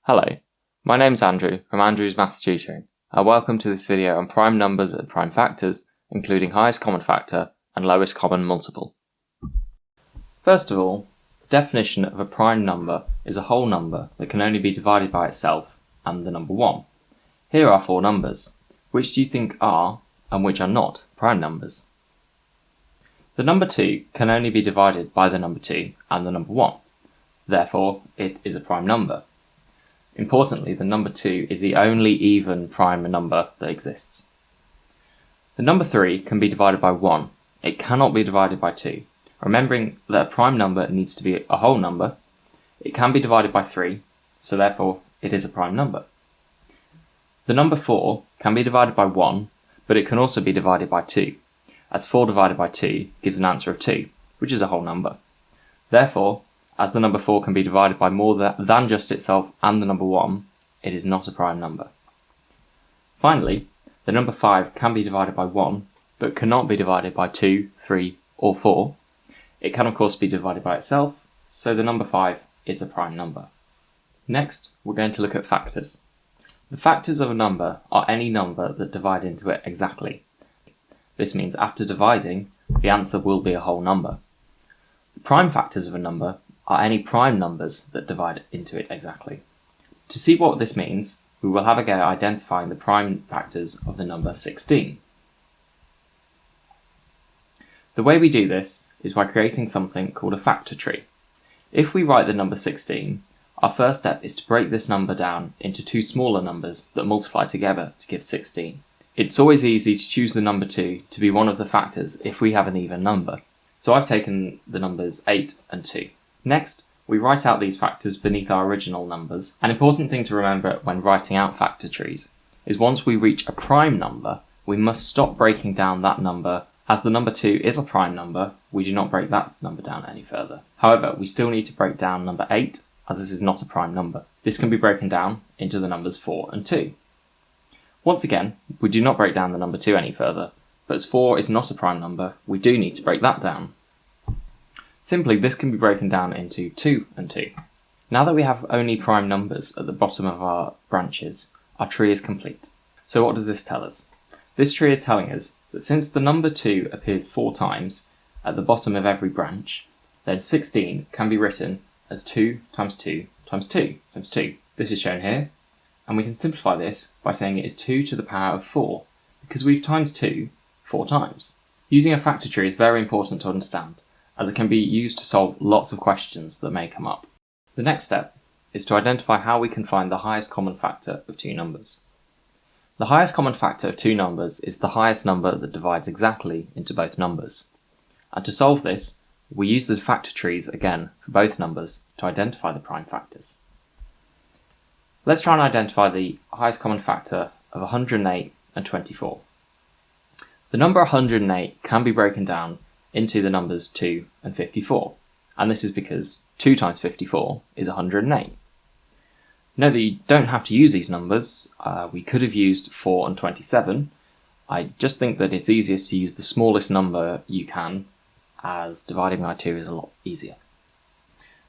Hello, my name's Andrew from Andrew's Maths Tutoring, and welcome to this video on prime numbers and prime factors, including highest common factor and lowest common multiple. First of all, the definition of a prime number is a whole number that can only be divided by itself and the number 1. Here are 4 numbers. Which do you think are, and which are not, prime numbers? The number 2 can only be divided by the number 2 and the number 1. Therefore, it is a prime number. Importantly, the number 2 is the only even prime number that exists. The number 3 can be divided by 1. It cannot be divided by 2. Remembering that a prime number needs to be a whole number, it can be divided by 3, so therefore it is a prime number. The number 4 can be divided by 1, but it can also be divided by 2, as 4 divided by 2 gives an answer of 2, which is a whole number. Therefore, as the number 4 can be divided by more than just itself and the number 1, it is not a prime number. Finally, the number 5 can be divided by 1, but cannot be divided by 2, 3, or 4. It can of course be divided by itself, so the number 5 is a prime number. Next, we're going to look at factors. The factors of a number are any number that divide into it exactly. This means after dividing, the answer will be a whole number. The prime factors of a number are any prime numbers that divide into it exactly. To see what this means, we will have a go at identifying the prime factors of the number 16. The way we do this is by creating something called a factor tree. If we write the number 16, our first step is to break this number down into 2 smaller numbers that multiply together to give 16. It's always easy to choose the number 2 to be one of the factors if we have an even number. So I've taken the numbers 8 and 2. Next, we write out these factors beneath our original numbers. An important thing to remember when writing out factor trees is once we reach a prime number, we must stop breaking down that number. As the number 2 is a prime number, we do not break that number down any further. However, we still need to break down number 8, as this is not a prime number. This can be broken down into the numbers 4 and 2. Once again, we do not break down the number 2 any further, but as 4 is not a prime number, we do need to break that down. Simply, this can be broken down into 2 and 2. Now that we have only prime numbers at the bottom of our branches, our tree is complete. So what does this tell us? This tree is telling us that since the number 2 appears 4 times at the bottom of every branch, then 16 can be written as 2 times 2 times 2 times 2. This is shown here, and we can simplify this by saying it is 2 to the power of 4, because we've times 2 4 times. Using a factor tree is very important to understand, as it can be used to solve lots of questions that may come up. The next step is to identify how we can find the highest common factor of 2 numbers. The highest common factor of 2 numbers is the highest number that divides exactly into both numbers. And to solve this, we use the factor trees again for both numbers to identify the prime factors. Let's try and identify the highest common factor of 108 and 24. The number 108 can be broken down into the numbers 2 and 54, and this is because 2 times 54 is 108. Note that you don't have to use these numbers. We could have used 4 and 27. I just think that it's easiest to use the smallest number you can, as dividing by 2 is a lot easier.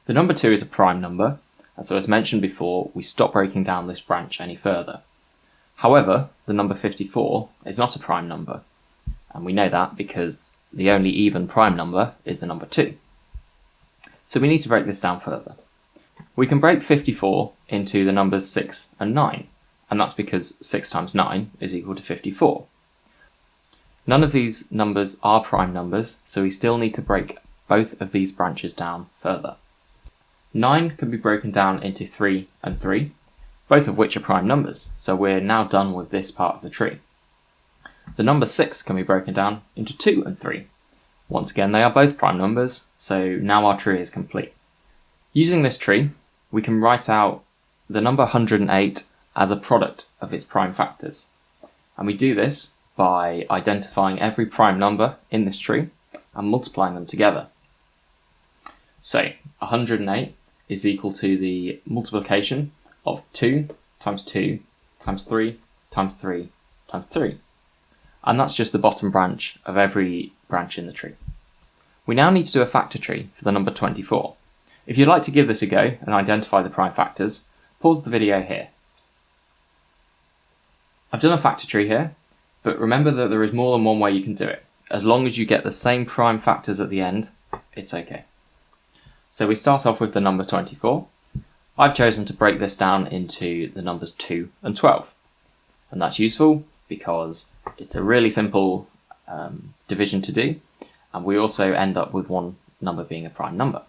The number 2 is a prime number, and so as mentioned before, we stop breaking down this branch any further. However, the number 54 is not a prime number, and we know that because the only even prime number is the number 2. So we need to break this down further. We can break 54 into the numbers 6 and 9, and that's because 6 times 9 is equal to 54. None of these numbers are prime numbers, so we still need to break both of these branches down further. 9 can be broken down into 3 and 3, both of which are prime numbers, so we're now done with this part of the tree. The number 6 can be broken down into 2 and 3. Once again, they are both prime numbers, so now our tree is complete. Using this tree, we can write out the number 108 as a product of its prime factors. And we do this by identifying every prime number in this tree and multiplying them together. So, 108 is equal to the multiplication of 2 times 2 times 3 times 3 times 3. And that's just the bottom branch of every branch in the tree. We now need to do a factor tree for the number 24. If you'd like to give this a go and identify the prime factors, Pause the video here. I've done a factor tree here, but remember that there is more than one way you can do it. As long as you get the same prime factors at the end, it's okay. So we start off with the number 24. I've chosen to break this down into the numbers 2 and 12. And that's useful because it's a really simple division to do, and we also end up with one number being a prime number.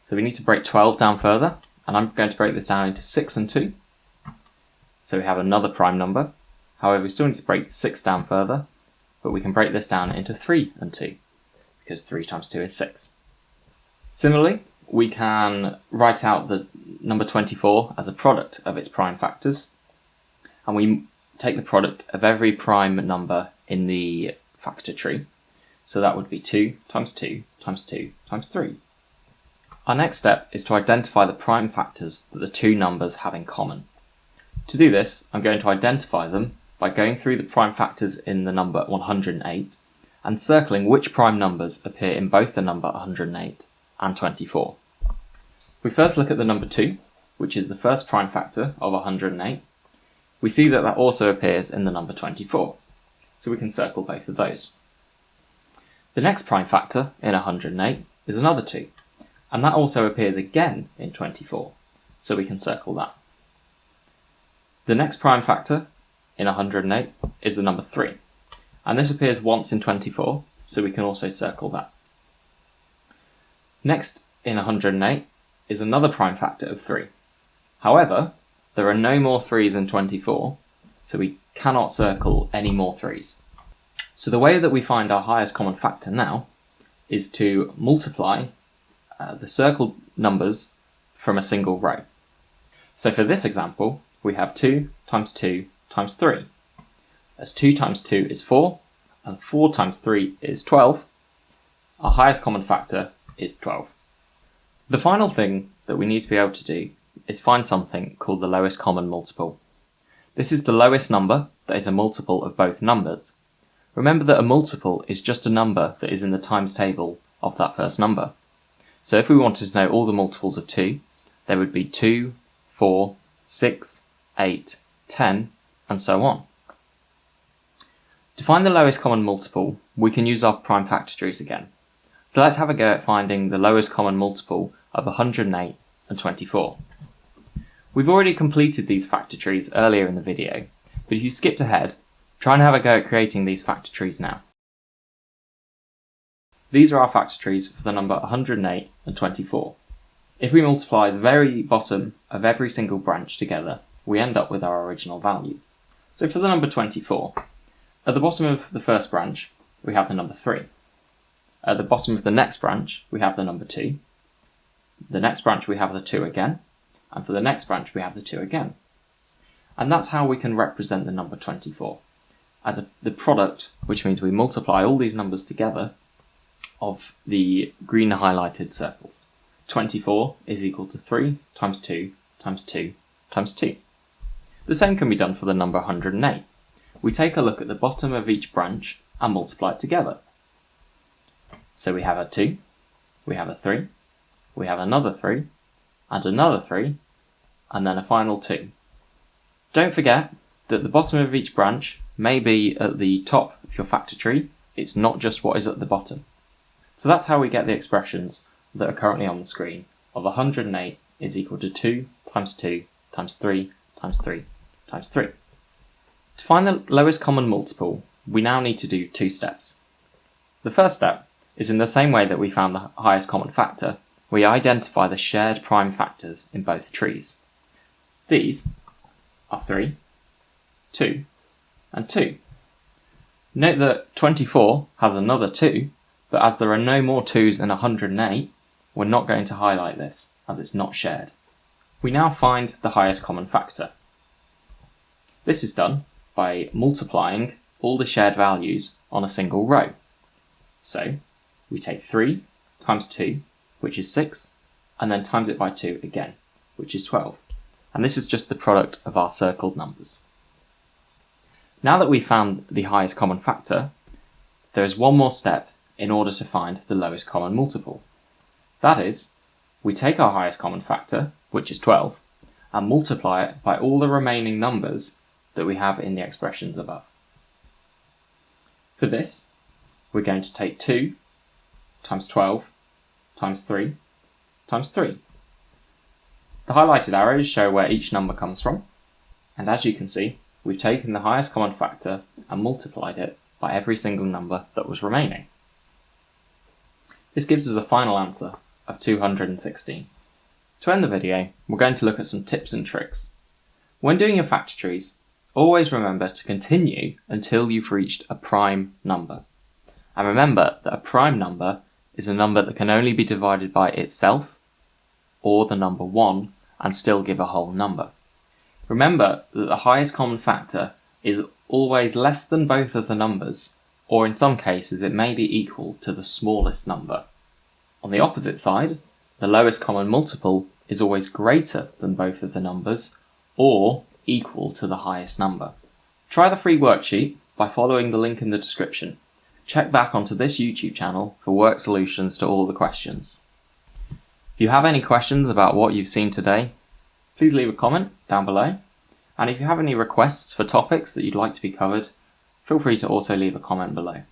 So we need to break 12 down further, and I'm going to break this down into 6 and 2. So we have another prime number. However, we still need to break 6 down further, but we can break this down into 3 and 2, because 3 times 2 is 6. Similarly, we can write out the number 24 as a product of its prime factors, and we take the product of every prime number in the factor tree. So that would be 2 times 2 times 2 times 3. Our next step is to identify the prime factors that the two numbers have in common. To do this, I'm going to identify them by going through the prime factors in the number 108 and circling which prime numbers appear in both the number 108 and 24. We first look at the number 2, which is the first prime factor of 108. We see that that also appears in the number 24, so we can circle both of those. The next prime factor in 108 is another 2, and that also appears again in 24, so we can circle that. The next prime factor in 108 is the number 3, and this appears once in 24, so we can also circle that. Next in 108 is another prime factor of 3. However, there are no more 3's in 24, so we cannot circle any more 3's. So the way that we find our highest common factor now is to multiply the circled numbers from a single row. So for this example, we have 2 times 2 times 3. As 2 times 2 is 4, and 4 times 3 is 12, our highest common factor is 12. The final thing that we need to be able to do is find something called the lowest common multiple. This is the lowest number that is a multiple of both numbers. Remember that a multiple is just a number that is in the times table of that first number. So if we wanted to know all the multiples of 2, there would be 2, 4, 6, 8, 10, and so on. To find the lowest common multiple, we can use our prime factor trees again. So let's have a go at finding the lowest common multiple of 108 and 24. We've already completed these factor trees earlier in the video, but if you skipped ahead, try and have a go at creating these factor trees now. These are our factor trees for the number 108 and 24. If we multiply the very bottom of every single branch together, we end up with our original value. So for the number 24, at the bottom of the first branch, we have the number 3. At the bottom of the next branch, we have the number 2. The next branch, we have the 2 again. And for the next branch, we have the 2 again. And that's how we can represent the number 24, as the product, which means we multiply all these numbers together, of the green highlighted circles. 24 is equal to 3 times 2 times 2 times 2. The same can be done for the number 108. We take a look at the bottom of each branch and multiply it together. So we have a 2, we have a 3, we have another 3, and another 3, and then a final 2. Don't forget that the bottom of each branch may be at the top of your factor tree. It's not just what is at the bottom. So that's how we get the expressions that are currently on the screen of 108 is equal to 2 times 2 times 3 times 3 times 3. To find the lowest common multiple, we now need to do 2 steps. The first step is in the same way that we found the highest common factor, we identify the shared prime factors in both trees. These are 3, 2, and 2. Note that 24 has another 2, but as there are no more 2's in 108, we're not going to highlight this, as it's not shared. We now find the highest common factor. This is done by multiplying all the shared values on a single row. So, we take 3 times 2, which is 6, and then times it by 2 again, which is 12. And this is just the product of our circled numbers. Now that we've found the highest common factor, there is one more step in order to find the lowest common multiple. That is, we take our highest common factor, which is 12, and multiply it by all the remaining numbers that we have in the expressions above. For this, we're going to take 2 times 12 times 3 times 3. The highlighted arrows show where each number comes from, and as you can see, we've taken the highest common factor and multiplied it by every single number that was remaining. This gives us a final answer of 216. To end the video, we're going to look at some tips and tricks. When doing your factor trees, always remember to continue until you've reached a prime number. And remember that a prime number is a number that can only be divided by itself or the number 1 and still give a whole number. Remember that the highest common factor is always less than both of the numbers, or in some cases it may be equal to the smallest number. On the opposite side, the lowest common multiple is always greater than both of the numbers, or equal to the highest number. Try the free worksheet by following the link in the description. Check back onto this YouTube channel for work solutions to all the questions. If you have any questions about what you've seen today, please leave a comment down below. And if you have any requests for topics that you'd like to be covered, feel free to also leave a comment below.